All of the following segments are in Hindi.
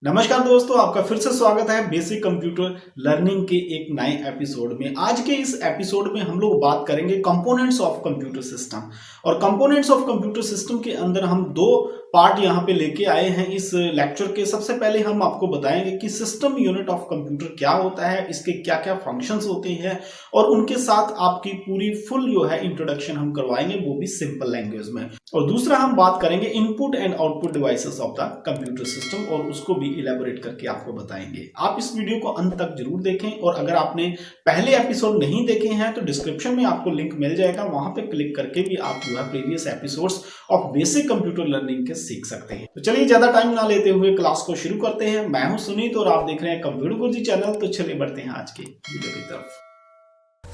नमस्कार दोस्तों, आपका फिर से स्वागत है बेसिक कंप्यूटर लर्निंग के एक नए एपिसोड में। आज के इस एपिसोड में हम लोग बात करेंगे कंपोनेंट्स ऑफ कंप्यूटर सिस्टम। और कंपोनेंट्स ऑफ कंप्यूटर सिस्टम के अंदर हम दो पार्ट यहाँ पे लेके आए हैं इस लेक्चर के। सबसे पहले हम आपको बताएंगे कि सिस्टम यूनिट ऑफ कंप्यूटर क्या होता है, इसके क्या क्या फंक्शंस होते हैं, और उनके साथ आपकी पूरी फुल जो है इंट्रोडक्शन हम करवाएंगे, वो भी सिंपल लैंग्वेज में। और दूसरा हम बात करेंगे input and output devices of the computer system, और उसको भी इलेबोरेट करके आपको बताएंगे। आप इस वीडियो को अंत तक जरूर देखें, और अगर आपने पहले एपिसोड नहीं देखे हैं तो डिस्क्रिप्शन में आपको लिंक मिल जाएगा, वहां पे क्लिक करके भी आप जो है previous episodes of basic computer learning के सीख सकते हैं। तो चलिए ज्यादा टाइम ना लेते हुए क्लास को शुरू करते हैं। मैं हूं सुनीत और आप देख रहे हैं कंप्यूटर गुरुजी चैनल। तो चलिए बढ़ते हैं आज के वीडियो की तरफ।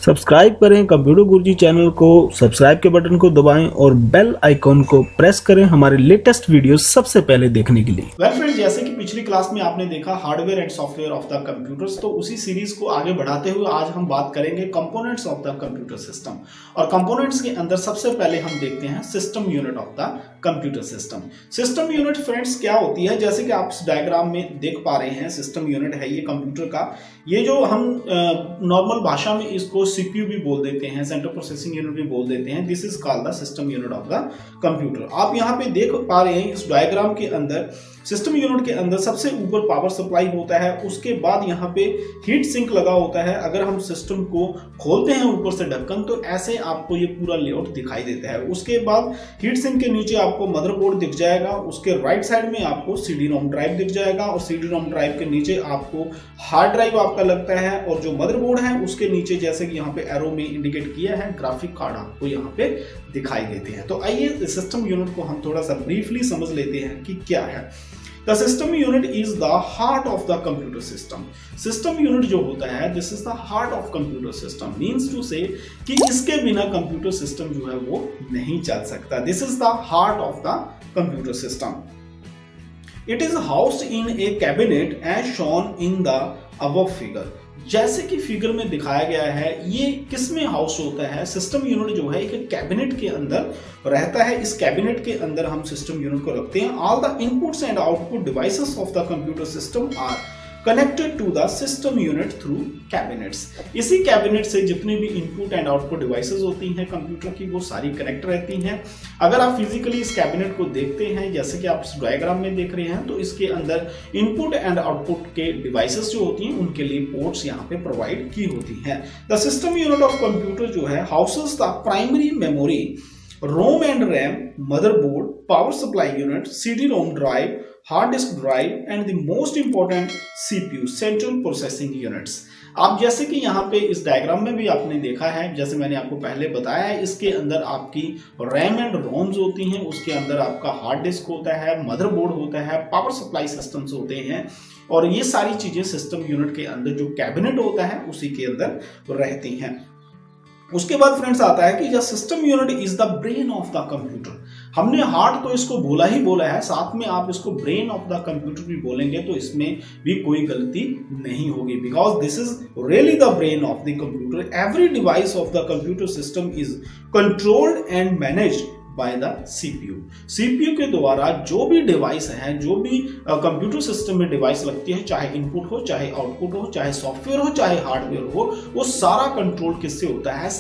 सब्सक्राइब करें कंप्यूटर गुरुजी चैनल को, सब्सक्राइब के बटन को दबाएं और बेल आइकॉन को प्रेस करें हमारे लेटेस्ट वीडियो सबसे पहले देखने के लिए। वेल फ्रेंड्स, जैसे कि पिछली क्लास में आपने देखा hardware and software of the computers, तो उसी सीरीज को आगे बढ़ाते हुए आज हम बात करेंगे components of the computer system. और कंपोनेंट्स के अंदर सबसे पहले हम देखते हैं system unit of the computer system. System unit friends क्या होती है, जैसे कि आप इस डायग्राम में देख पा रहे हैं, सिस्टम यूनिट है ये कंप्यूटर का। ये जो हम नॉर्मल भाषा में इसको सीपीयू भी बोल देते हैं, सेंट्रल प्रोसेसिंग यूनिट भी बोल देते हैं। This is called the system unit of the computer. आप यहाँ पे देख पा रहे हैं इस डायग्राम के अंदर सिस्टम यूनिट के अंदर सबसे ऊपर पावर सप्लाई होता है, उसके बाद यहाँ पे हीट सिंक लगा होता है। अगर हम सिस्टम को खोलते हैं ऊपर से ढक्कन, तो ऐसे आपको ये पूरा लेआउट दिखाई देता है। उसके बाद हीट सिंक के नीचे आपको मदरबोर्ड दिख जाएगा, उसके राइट साइड में आपको सीडी रोम ड्राइव दिख जाएगा, और सीडी रोम ड्राइव के नीचे आपको हार्ड ड्राइव आपका लगता है, और जो मदरबोर्ड है उसके नीचे जैसे कि यहाँ पे एरो में इंडिकेट किया है ग्राफिक कार्ड आपको यहाँ पे दिखाई देते हैं। तो आइए सिस्टम यूनिट को हम थोड़ा सा ब्रीफली समझ लेते हैं कि क्या है। The system unit is the heart of the computer system. System unit जो होता है, this is the heart of computer system. Means to say कि इसके बिना कंप्यूटर सिस्टम जो है वो नहीं चल सकता। This is the heart of the computer system. It is housed in a cabinet as shown in the above figure. जैसे कि फिगर में दिखाया गया है, ये किस में हाउस होता है, सिस्टम यूनिट जो है एक कैबिनेट के अंदर रहता है। इस कैबिनेट के अंदर हम सिस्टम यूनिट को रखते हैं। All the inputs and output devices of the computer system are connected to the system unit through cabinets. इसी कैबिनेट से जितने भी इनपुट एंड आउटपुट डिवाइसेस होती हैं कंप्यूटर की, वो सारी कनेक्ट रहती हैं। अगर आप फिजिकली इस कैबिनेट को देखते हैं, जैसे कि आप इस डायग्राम में देख रहे हैं, तो इसके अंदर इनपुट एंड आउटपुट के डिवाइसेस जो होती हैं उनके लिए पोर्ट्स यहाँ पे प्रोवाइड की होती हैं। The system unit of computer जो है houses the primary memory, ROM and RAM, motherboard, power supply unit, CD-ROM drive, hard disk drive and the most important CPU, central processing units. आप जैसे कि यहाँ पे इस डायग्राम में भी आपने देखा है, जैसे मैंने आपको पहले बताया है, इसके अंदर आपकी रैम एंड रोम्स होती हैं, उसके अंदर आपका हार्ड डिस्क होता है, मदरबोर्ड होता है, पावर सप्लाई सिस्टम्स होते हैं, और ये सारी चीजें सिस्टम यूनिट के अंदर जो कैबिनेट होता है उसी के अंदर रहती हैं। उसके बाद फ्रेंड्स आता है कि जो system unit is the brain of the computer. हमने हार्ट तो इसको बोला ही बोला है, साथ में आप इसको ब्रेन ऑफ द कंप्यूटर भी बोलेंगे तो इसमें भी कोई गलती नहीं होगी, because this is really the brain of the computer. Every device of the computer system is controlled and managed by the CPU। CPU के द्वारा जो भी डिवाइस है, जो भी कंप्यूटर सिस्टम में डिवाइस लगती है, चाहे इनपुट हो, चाहे आउटपुट हो, चाहे सॉफ्टवेयर हो, चाहे हार्डवेयर हो, वो सारा कंट्रोल किससे होता है,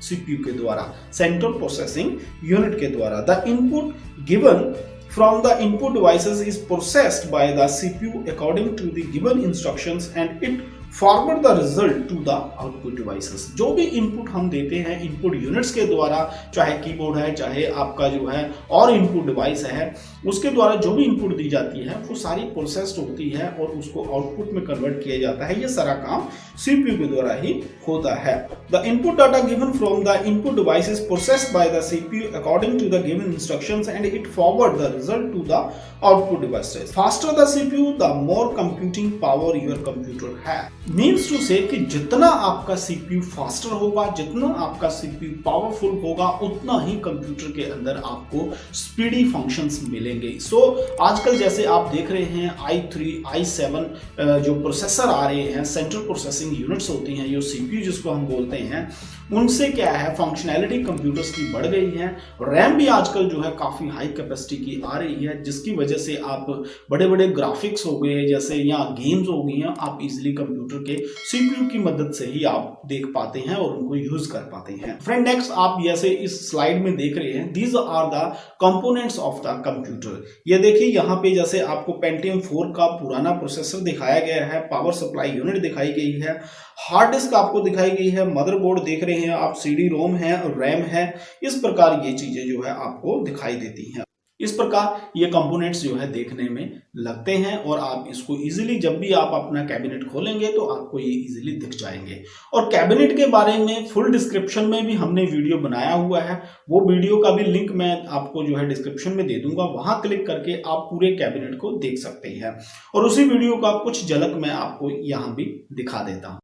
CPU के द्वारा, सेंट्रल प्रोसेसिंग यूनिट के द्वारा। The input given from the input devices is processed by the CPU according to the given instructions and it forward the result to the output devices. जो भी इनपुट हम देते हैं इनपुट यूनिट्स के द्वारा, चाहे कीबोर्ड है, चाहे आपका जो है और इनपुट डिवाइस है, उसके द्वारा जो भी इनपुट दी जाती है वो सारी प्रोसेस्ड होती है और उसको आउटपुट में कन्वर्ट किया जाता है। ये सारा काम CPU के द्वारा ही होता है। The input data given from the input device is processed by the CPU according to the given instructions and it forward the result to the output devices. Faster the CPU the more computing power your computer है। मीन्स टू से कि जितना आपका CPU फास्टर होगा, जितना आपका CPU पावरफुल होगा, उतना ही कंप्यूटर के अंदर आपको स्पीडी फंक्शंस मिलेंगे। सो आजकल जैसे आप देख रहे हैं i3, i7 जो प्रोसेसर आ रहे हैं, सेंट्रल प्रोसेसिंग यूनिट्स होती हैं, जो CPU जिसको हम बोलते हैं, उनसे क्या है फंक्शनैलिटी कंप्यूटर्स की बढ़ गई है। रैम भी आजकल जो है काफी हाई कैपेसिटी की आ रही है, जिसकी वजह से आप बड़े बड़े ग्राफिक्स हो गए जैसे या गेम्स हो गई हैं, आप इजीली कंप्यूटर के सीपीयू की मदद से ही आप देख पाते हैं और उनको यूज कर पाते हैं। फ्रेंड नेक्स्ट आप जैसे इस स्लाइड में देख रहे हैं, these are the components of the computer. ये देखिए यहाँ पे जैसे आपको पेंटियम 4 का पुराना प्रोसेसर दिखाया गया है, पावर सप्लाई यूनिट दिखाई गई है, हार्ड डिस्क आपको दिखाई गई है, मदरबोर्ड देख रहे हैं आप, सीडी रोम है और रैम है। इस प्रकार ये चीजें जो है आपको दिखाई देती हैं। इस प्रकार ये कंपोनेंट्स जो है देखने में लगते हैं और आप इसको इजीली जब भी आप अपना कैबिनेट खोलेंगे तो आपको ये इजीली दिख जाएंगे। और कैबिनेट के बारे में फुल डिस्क्रिप्शन में भी हमने वीडियो बनाया हुआ है, वो वीडियो का भी लिंक मैं आपको जो है डिस्क्रिप्शन में दे दूंगा, वहां क्लिक करके आप पूरे कैबिनेट को देख सकते हैं। और उसी वीडियो का कुछ झलक मैं आपको यहाँ भी दिखा देता हूँ।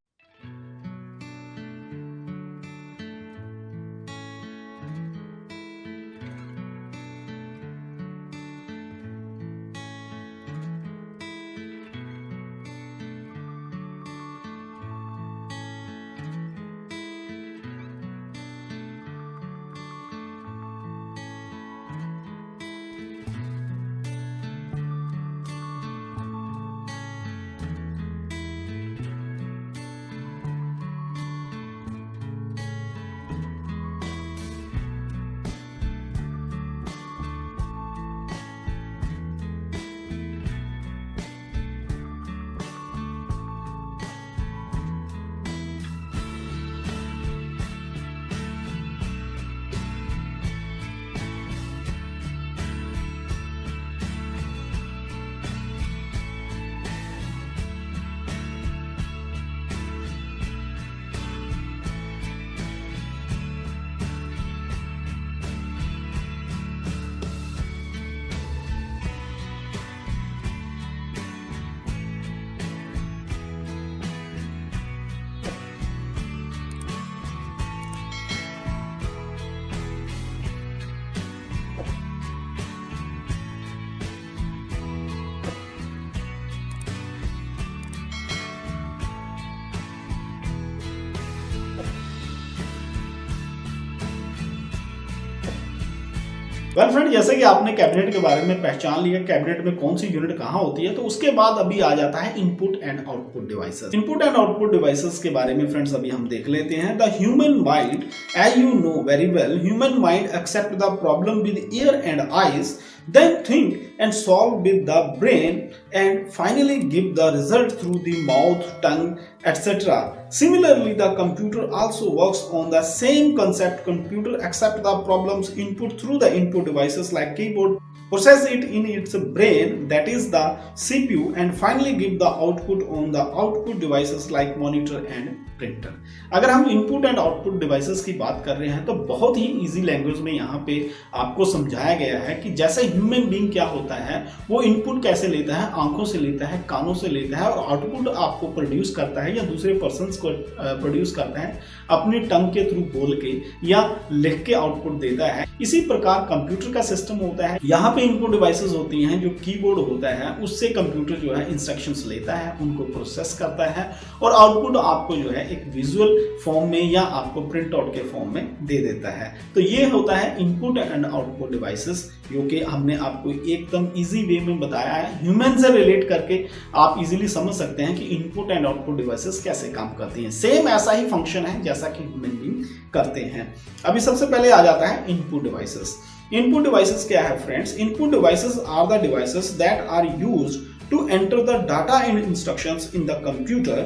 वेल फ्रेंड, जैसे कि आपने कैबिनेट के बारे में पहचान लिया, कैबिनेट में कौन सी यूनिट कहाँ होती है, तो उसके बाद अभी आ जाता है input and output devices. Input and output devices के बारे में फ्रेंड्स अभी हम देख लेते हैं। The human mind, as you know very well, human mind accept the problem with ear and eyes, then think and solve with the brain, and finally give the result through the mouth, tongue, etc. Similarly, the computer also works on the same concept. Computer accept the problems input through the input devices like keyboard, process it in its brain, that is the CPU, and finally give the output on the output devices like monitor and printer. अगर हम इनपुट एंड आउटपुट डिवाइसेस की बात कर रहे हैं तो बहुत ही इजी लैंग्वेज में यहाँ पे आपको समझाया गया है कि जैसे ह्यूमन बीइंग क्या होता है, वो इनपुट कैसे लेता है, आंखों से लेता है, कानों से लेता है, और आउटपुट आपको प्रोड्यूस करता है या दूसरे पर्सन्स को प्रोड्यूस करता है अपनी टंग के थ्रू बोल के या लिख के आउटपुट देता है। इसी प्रकार कंप्यूटर का सिस्टम होता है। यहाँ पे इनपुट डिवाइसेस होती हैं, जो कीबोर्ड होता है उससे कंप्यूटर जो है इंस्ट्रक्शंस लेता है, उनको प्रोसेस करता है और आउटपुट आपको जो है एक विजुअल फॉर्म में या आपको प्रिंट आउट के फॉर्म में दे देता है। तो ये होता है इनपुट एंड आउटपुट डिवाइसेस, जो कि हमने आपको एकदम इजी वे में बताया है। ह्यूमन से रिलेट करके आप इजीली समझ सकते हैं कि इनपुट एंड आउटपुट डिवाइसेस कैसे काम करती हैं। सेम ऐसा ही फंक्शन है जैसा कि ह्यूमन बीइंग करते हैं। अभी सबसे पहले आ जाता है इनपुट डिवाइसेस। इनपुट डिवाइसेस क्या है friends? Input devices are the devices that are used to enter the data and instructions in the computer.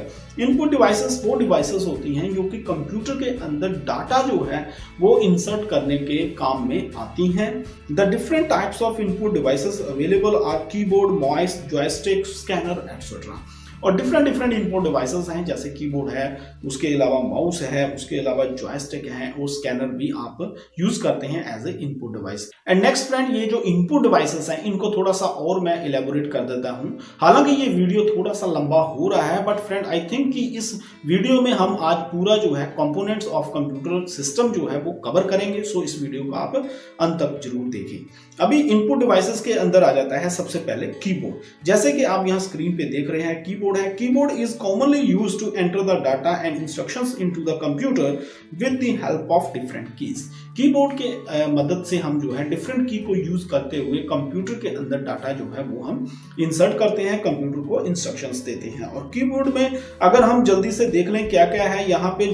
Input devices वो डिवाइसेस होती हैं जो कि कंप्यूटर के अंदर डाटा जो है वो इंसर्ट करने के काम में आती हैं। The different types of input devices available are keyboard, mouse, joystick, scanner, etc. और डिफरेंट इनपुट डिवाइसेस हैं, जैसे कीबोर्ड है, उसके अलावा माउस है, उसके अलावा जॉयस्टिक है, और स्कैनर भी आप यूज करते हैं as a input device. And next friend, ये जो इनपुट डिवाइसेस हैं इनको थोड़ा सा और मैं इलेबोरेट कर देता हूं। हालांकि ये वीडियो थोड़ा सा लंबा हो रहा है, बट फ्रेंड आई थिंक कि इस वीडियो में हम आज पूरा जो है कंपोनेंट्स ऑफ कंप्यूटर सिस्टम जो है वो कवर करेंगे। सो इस वीडियो को आप अंत तक जरूर देखें। अभी इनपुट डिवाइसेस के अंदर आ जाता है सबसे पहले कीबोर्ड। जैसे कि आप यहाँ स्क्रीन पे देख रहे हैं, कीबोर्ड कीबोर्ड है। Keyboard is commonly used to enter the data and instructions into the computer with the help of different keys. Keyboard के मदद से हम जो है डिफरेंट की को यूज करते हुए कंप्यूटर के अंदर डाटा जो है वो हम इंसर्ट करते हैं, कंप्यूटर को इंस्ट्रक्शंस देते हैं। और कीबोर्ड में अगर हम जल्दी से देख लें क्या क्या है, यहाँ पे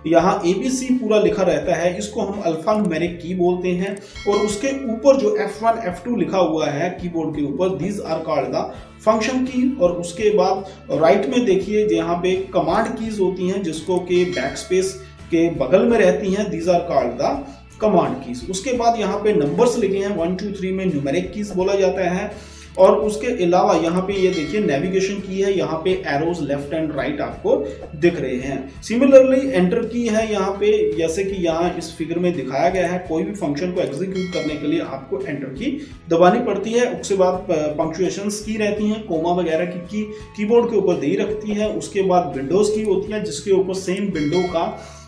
यहाँ ABC पूरा लिखा रहता है, इसको हम अल्फा न्यूमेरिक की बोलते हैं। और उसके ऊपर जो F1 F2 लिखा हुआ है कीबोर्ड के ऊपर, these are called the function key. और उसके बाद राइट में देखिए यहाँ पे कमांड कीज होती हैं जिसको कि बैक स्पेस के बगल में रहती हैं, these are called the command keys. उसके बाद यहाँ पे नंबर्स लिखे हैं 1 2 3 में न्यूमेरिक कीज बोला जाता है। और उसके अलावा यहाँ पे ये देखिए नेविगेशन की है, यहाँ पे एरोज लेफ्ट एंड राइट आपको दिख रहे हैं। सिमिलरली एंटर की है यहाँ पे, जैसे कि यहाँ इस फिगर में दिखाया गया है, कोई भी फंक्शन को एग्जीक्यूट करने के लिए आपको एंटर की दबानी पड़ती है। उसके बाद पंक्चुएशंस की रहती हैं, कोमा वगैरह की कीबोर्ड के ऊपर दी रखती है। उसके बाद विंडोज की होती है जिसके ऊपर सेम विंडो का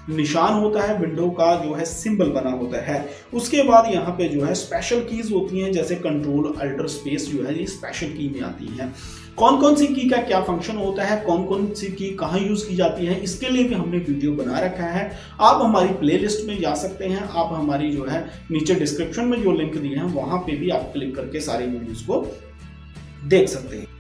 निशान होता है, विंडो का जो है सिंबल बना होता है। उसके बाद यहाँ पे जो है स्पेशल कीज होती हैं, जैसे कंट्रोल अल्टर स्पेस जो है ये स्पेशल की में आती हैं। कौन कौन सी की का क्या फंक्शन होता है, कौन कौन सी की कहाँ यूज की जाती है, इसके लिए भी हमने वीडियो बना रखा है। आप हमारी प्लेलिस्ट में जा सकते हैं, आप हमारी जो है नीचे डिस्क्रिप्शन में जो लिंक दिए हैं वहां पे भी आप क्लिक करके सारी वीडियोस को देख सकते हैं।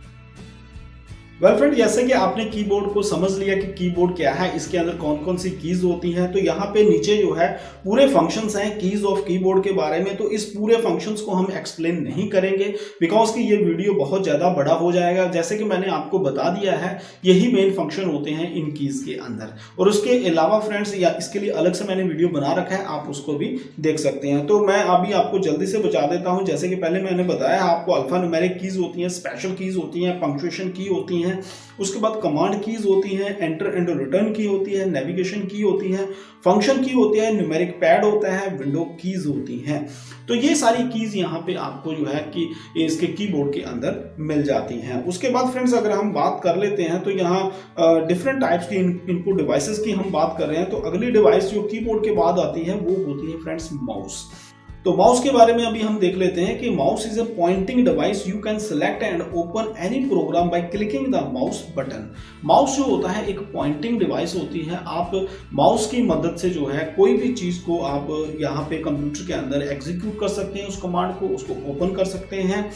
वेल फ्रेंड, जैसे कि आपने कीबोर्ड को समझ लिया कि कीबोर्ड क्या है, इसके अंदर कौन कौन सी कीज होती हैं, तो यहाँ पे नीचे जो है पूरे फंक्शंस हैं कीज ऑफ कीबोर्ड के बारे में। तो इस पूरे फंक्शंस को हम एक्सप्लेन नहीं करेंगे बिकॉज कि ये वीडियो बहुत ज़्यादा बड़ा हो जाएगा। जैसे कि मैंने आपको बता दिया है, यही मेन फंक्शन होते हैं इन कीज के अंदर। और उसके अलावा फ्रेंड्स, या इसके लिए अलग से मैंने वीडियो बना रखा है, आप उसको भी देख सकते हैं। तो मैं अभी आपको जल्दी से बता देता हूँ। जैसे कि पहले मैंने बताया, आपको अल्फा न्यूमेरिक कीज होती हैं, स्पेशल कीज होती हैं, पंक्चुएशन की होती हैं, उसके बाद कमांड कीज होती हैं, एंटर एंड रिटर्न की होती है, नेविगेशन की होती है, फंक्शन की होती है, न्यूमेरिक पैड होता है, विंडो कीज होती हैं। तो ये सारी कीज यहाँ पे आपको जो है कि इसके कीबोर्ड के अंदर मिल जाती हैं। उसके बाद फ्रेंड्स, अगर हम बात कर लेते हैं तो यहाँ डिफरेंट टाइप्स की इनपुट डिवाइसेस की हम बात कर रहे हैं। तो अगली डिवाइस जो कीबोर्ड के बाद आती है वो होती है फ्रेंड्स माउस। तो माउस के बारे में अभी हम देख लेते हैं कि mouse is a pointing device, you can select and open any program by clicking the mouse button. Mouse जो होता है एक पॉइंटिंग डिवाइस होती है। आप माउस की मदद से जो है कोई भी चीज को आप यहाँ पे कंप्यूटर के अंदर एग्जीक्यूट कर सकते हैं, उस कमांड को, उसको ओपन कर सकते हैं।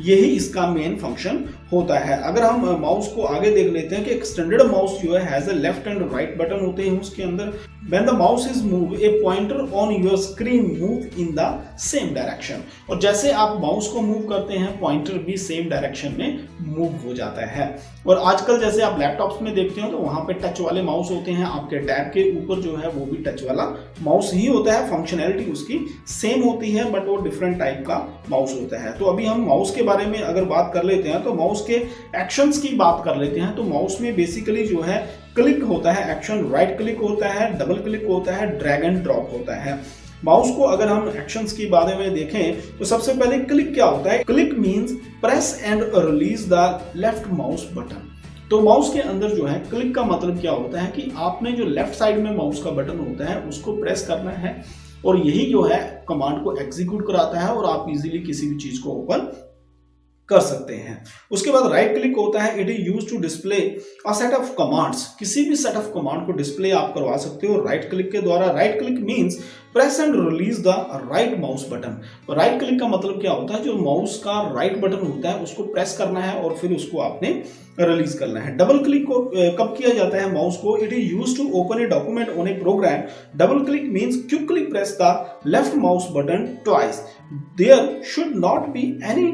यही इसका मेन फंक्शन होता है। अगर हम माउस को आगे देख लेते हैं कि एक्सटेंडेड माउस जो है has a left and right button होते हैं उसके अंदर। When the mouse is moved, a pointer on your screen move in the same direction। और जैसे आप माउस को मूव करते हैं, पॉइंटर भी सेम डायरेक्शन में मूव हो जाता है। और आजकल जैसे आप लैपटॉप्स में देखते हो तो वहां पे टच वाले माउस होते हैं, आपके टैब के ऊपर जो है वो भी टच वाला माउस ही होता है। फंक्शनैलिटी उसकी सेम होती है बट वो डिफरेंट टाइप का माउस होता है। तो अभी हम माउस के बारे में अगर बात कर लेते हैं तो माउस के एक्शंस की बात कर लेते हैं। तो माउस में बेसिकली जो है क्लिक होता है, एक्शन राइट क्लिक होता है, डबल क्लिक होता है, ड्रैग एंड ड्रॉप होता है। माउस को अगर हम एक्शंस के बारे में देखें तो सबसे पहले क्लिक क्या होता है। Click means press and release the left mouse button. तो माउस के अंदर जो है क्लिक का मतलब क्या होता है कि आपने जो लेफ्ट साइड में माउस का बटन होता है उसको प्रेस करना है और यही जो है कमांड को एग्जीक्यूट कराता है और आप इजीली किसी भी चीज को ओपन कर सकते हैं। उसके बाद राइट क्लिक होता है, it is used to display a set of commands. किसी भी सेट ऑफ कमांड को डिस्प्ले आप करवा सकते हो राइट क्लिक के द्वारा। Right click means press and release the right mouse button. Right click का मतलब क्या होता है, जो माउस का राइट बटन होता है उसको प्रेस करना है और फिर उसको आपने रिलीज करना है। डबल क्लिक को कब किया जाता है माउस को, it is used to open a document on a program. Double click means quickly press the left mouse button twice. There should not be any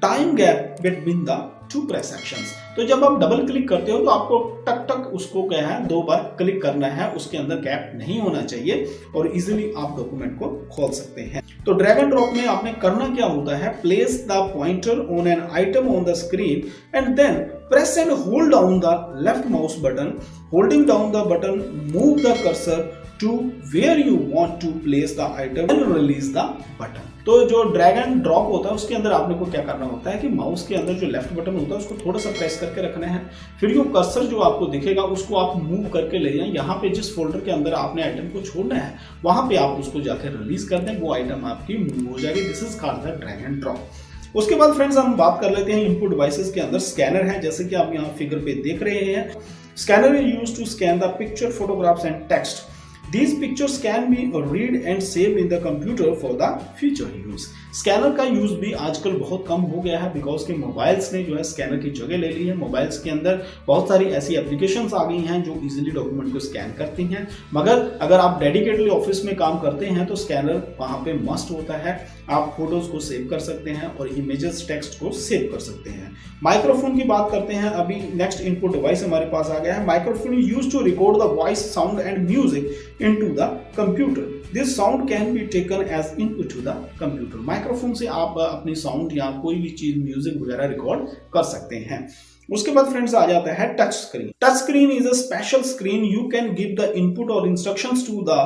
time gap between the two press actions. तो जब आप डबल क्लिक करते हो तो आपको टक टक उसको क्या है 2 बार क्लिक करना है, उसके अंदर गैप नहीं होना चाहिए और इजीली आप डॉक्यूमेंट को खोल सकते हैं। तो ड्रैग एंड ड्रॉप में आपने करना क्या होता है, place the pointer on an item on the screen and then press and hold down the left mouse button. Holding down the button move the cursor to where you want to place the item and release the button। तो जो ड्रैग एंड ड्रॉप होता है उसके अंदर आपने को क्या करना होता है कि माउस के अंदर जो लेफ्ट बटन होता है उसको थोड़ा सा प्रेस करके रखना है, फिर जो कर्सर जो आपको दिखेगा उसको आप मूव करके ले जाएं। यहाँ पे जिस फोल्डर के अंदर आपने आइटम को छोड़ना है वहां पे आप उसको जाकर रिलीज कर दें, वो आइटम आपकी मूव हो जाएगी। This is called the drag and drop. उसके बाद फ्रेंड्स हम बात कर लेते हैं इनपुट डिवाइसेस के अंदर स्कैनर है, जैसे कि आप यहाँ फिगर पे देख रहे हैं। Scanner is used to scan the picture, photographs and text. These pictures can be read and saved in the computer for the future use. Scanner का यूज भी आजकल बहुत कम हो गया है बिकॉज के मोबाइल्स ने जो है स्कैनर की जगह ले ली है। मोबाइल्स के अंदर बहुत सारी ऐसी एप्लीकेशंस आ गई हैं जो इजीली डॉक्यूमेंट को स्कैन करती हैं, मगर अगर आप डेडिकेटली ऑफिस में काम करते हैं तो स्कैनर वहाँ पे मस्ट होता है। आप फोटोज को सेव कर सकते हैं और इमेजेस, टेक्स्ट को सेव कर सकते हैं। माइक्रोफोन की बात करते हैं। अभी नेक्स्ट इनपुट डिवाइस हमारे पास आ गया है। Microphone is used to record the voice, sound and music into the computer. This sound can be taken as input to the computer. Microphone से आप अपनी साउंड या कोई भी चीज, म्यूजिक वगैरह रिकॉर्ड कर सकते हैं। उसके बाद फ्रेंड्स आ जाता है touch screen. Touch screen is a special screen you can give the input और instructions to the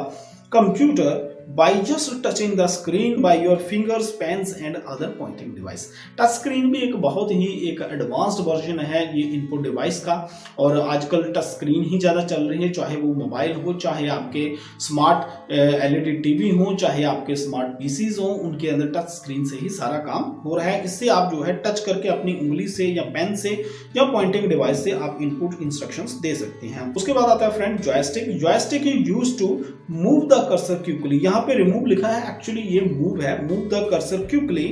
computer by just touching the screen by your fingers, pens and other pointing device. Touch screen भी एक बहुत ही एक एडवांस्ड वर्जन है ये इनपुट डिवाइस का, और आजकल टच स्क्रीन ही ज़्यादा चल रही है, चाहे वो मोबाइल हो, चाहे आपके स्मार्ट एलईडी टीवी हो, चाहे आपके स्मार्ट पीसीज हो, उनके अंदर टच स्क्रीन से ही सारा काम हो रहा है। इससे आप जो है टच करके अपनी उंगली से या पेन से या पॉइंटिंग डिवाइस से आप इनपुट इंस्ट्रक्शंस दे सकते हैं। उसके बाद आता है friend joystick. Joystick is used to move the cursor quickly. यहाँ पे रिमूव लिखा है, एक्चुअली ये मूव है। Move the cursor quickly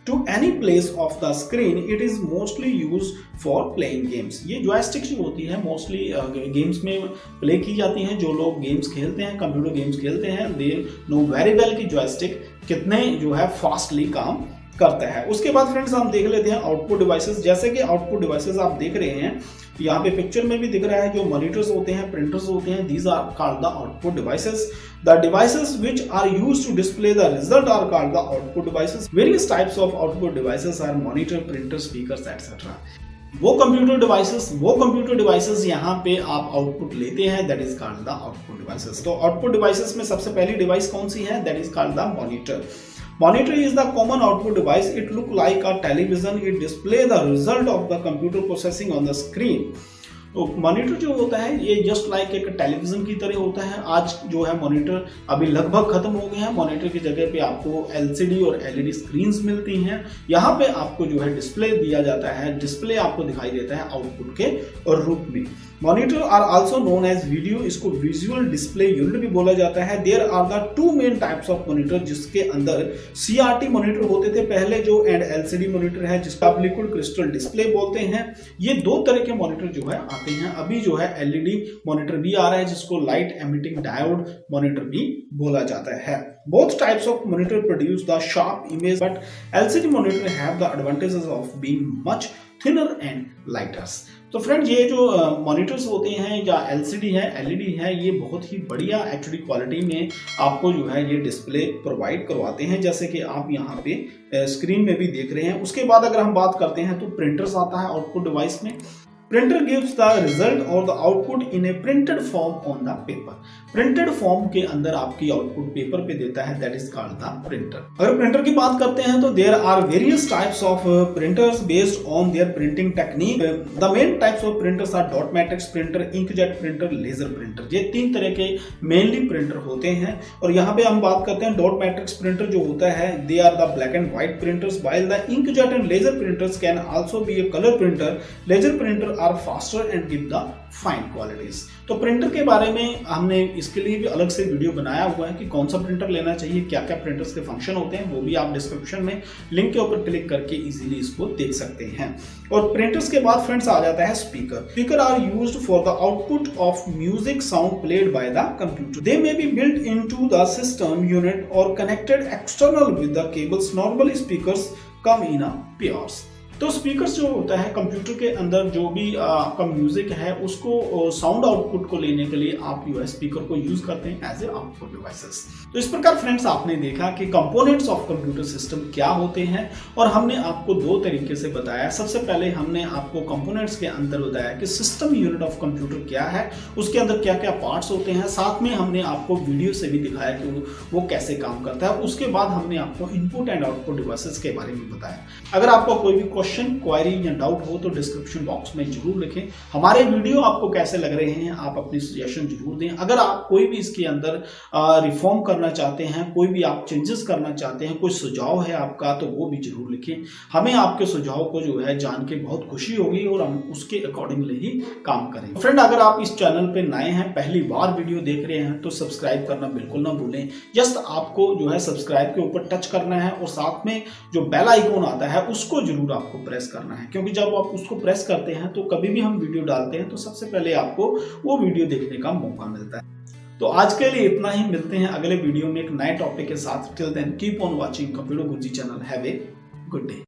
to any place of the screen. It is mostly use for playing games. ये जॉयस्टिक जो होती है मोस्टली गेम्स में प्ले की जाती हैं। जो लोग गेम्स खेलते हैं, कंप्यूटर गेम्स खेलते हैं, दे नो वेरी वेल कि जॉयस्टिक कितने जो है फास्टली काम करता है। उसके बाद फ्रेंड्स हम देख लेते हैं आउटपुट डिवाइसेस। जैसे कि आउटपुट डिवाइसेस आप देख रहे हैं, यहाँ पे पिक्चर में भी दिख रहा है, जो मॉनिटर्स होते हैं, प्रिंटर्स होते हैं, these are called the output devices. The devices which are used to display the result are called the output devices. Various types of output devices are monitor, printer, speakers etcetera. वो कंप्यूटर डिवाइसेस यहाँ पे आप आउटपुट लेते हैं, that is called the output devices. तो आउटपुट डिवाइसेस में सबसे पहली डिवाइस कौन सी है, that is called the monitor. Monitor is the common output device. It look like a television. It display the result of the computer processing on the screen. तो मॉनिटर जो होता है ये जस्ट लाइक एक टेलीविजन की तरह होता है। आज जो है मॉनिटर अभी लगभग खत्म हो गए हैं। मॉनिटर की जगह पे आपको एलसीडी और एलईडी स्क्रीन्स मिलती हैं। यहाँ पे आपको जो है डिस्प्ले दिया जाता है, डिस्प्ले आपको दिखाई देता है आउटपुट के और रूप में। Monitor are also known as video, इसको विजुअल डिस्प्ले यूनिट भी बोला जाता है। There are the two main types of monitor, जिसके अंदर सीआरटी मॉनिटर होते थे पहले जो, एंड एलसीडी मॉनिटर है जिसका आप लिक्विड क्रिस्टल डिस्प्ले बोलते हैं। ये दो तरह के मॉनिटर जो है आते हैं। अभी जो है एलईडी मॉनिटर भी आ रहा है जिसको लाइट एमिटिंग डायोड मॉनिटर भी बोला जाता है। Both types of monitor produce the sharp image, but LCD monitor have the advantages of being much thinner and lighters. तो फ्रेंड्स ये जो मॉनिटर्स होते हैं या एलसीडी है, एलईडी है, ये बहुत ही बढ़िया एक्चुअली क्वालिटी में आपको जो है ये डिस्प्ले प्रोवाइड करवाते हैं, जैसे कि आप यहाँ पे स्क्रीन में भी देख रहे हैं। उसके बाद अगर हम बात करते हैं तो प्रिंटर्स आता है आउटपुट डिवाइस में। Printer gives the result or the output in a printed form on the paper. Printed form के अंदर आपकी आउटपुट पेपर पे देता है, that is called the printer. अगर प्रिंटर की बात करते हैं तो there are various types of printers based on their printing technique. The main types of printers are dot matrix printer, inkjet printer, laser printer. ये तीन तरह के मेनली प्रिंटर होते हैं। और यहाँ पे हम बात करते हैं डॉट मैट्रिक्स प्रिंटर जो होता है, they are the black and white printers, while the inkjet and laser printers can also be a colour printer. Laser printer are faster and give the fine qualities. तो प्रिंटर के बारे में हमने इसके लिए भी अलग से वीडियो बनाया हुआ है कि कौन सा प्रिंटर लेना चाहिए, क्या क्या प्रिंटर्स के फंक्शन होते हैं, वो भी आप डिस्क्रिप्शन में लिंक के ऊपर क्लिक करके इजीली इसको देख सकते हैं। और प्रिंटर्स के बाद फ्रेंड्स आ जाता है speaker. Speaker are used for the output of music sound played by the computer. They may be built into the system unit और connected external with the cables. Normally speakers come in a pairs. तो स्पीकर्स जो होता है कंप्यूटर के अंदर, जो भी आपका म्यूजिक है उसको साउंड आउटपुट को लेने के लिए आप जो है स्पीकर को यूज करते हैं एज ए आउटपुट डिवाइसेस। तो इस प्रकार फ्रेंड्स आपने देखा कि कंपोनेंट्स ऑफ कंप्यूटर सिस्टम क्या होते हैं, और हमने आपको दो तरीके से बताया। सबसे पहले हमने आपको कंपोनेंट्स के अंदर बताया कि सिस्टम यूनिट ऑफ कंप्यूटर क्या है, उसके अंदर क्या क्या पार्ट्स होते हैं। साथ में हमने आपको वीडियो से भी दिखाया कि वो कैसे काम करता है। उसके बाद हमने आपको इनपुट एंड आउटपुट डिवाइसेस के बारे में बताया। अगर आपको कोई भी क्वेश्चन, क्वेरी या डाउट हो तो डिस्क्रिप्शन बॉक्स में जरूर लिखें। हमारे वीडियो आपको कैसे लग रहे हैं आप अपनी सजेशन जरूर दें। अगर आप कोई भी इसके अंदर रिफॉर्म करना चाहते हैं, कोई भी आप चेंजेस करना चाहते हैं, कोई सुझाव है आपका तो वो भी जरूर लिखें। हमें आपके सुझाव को जो है जान के बहुत खुशी होगी और हम उसके अकॉर्डिंगली ही काम करेंगे। फ्रेंड, अगर आप इस चैनल पे नए हैं, पहली बार वीडियो देख रहे हैं तो सब्सक्राइब करना बिल्कुल ना भूलें। जस्ट आपको जो है सब्सक्राइब के ऊपर टच करना है और साथ में जो बेल आइकॉन आता है उसको जरूर आपको प्रेस करना है, क्योंकि जब आप उसको प्रेस करते हैं तो कभी भी हम वीडियो डालते हैं तो सबसे पहले आपको वो वीडियो देखने का मौका मिलता है। तो आज के लिए इतना ही, मिलते हैं अगले वीडियो में एक नए टॉपिक के साथ। Till then keep on watching computer Guruji channel. Have a good day.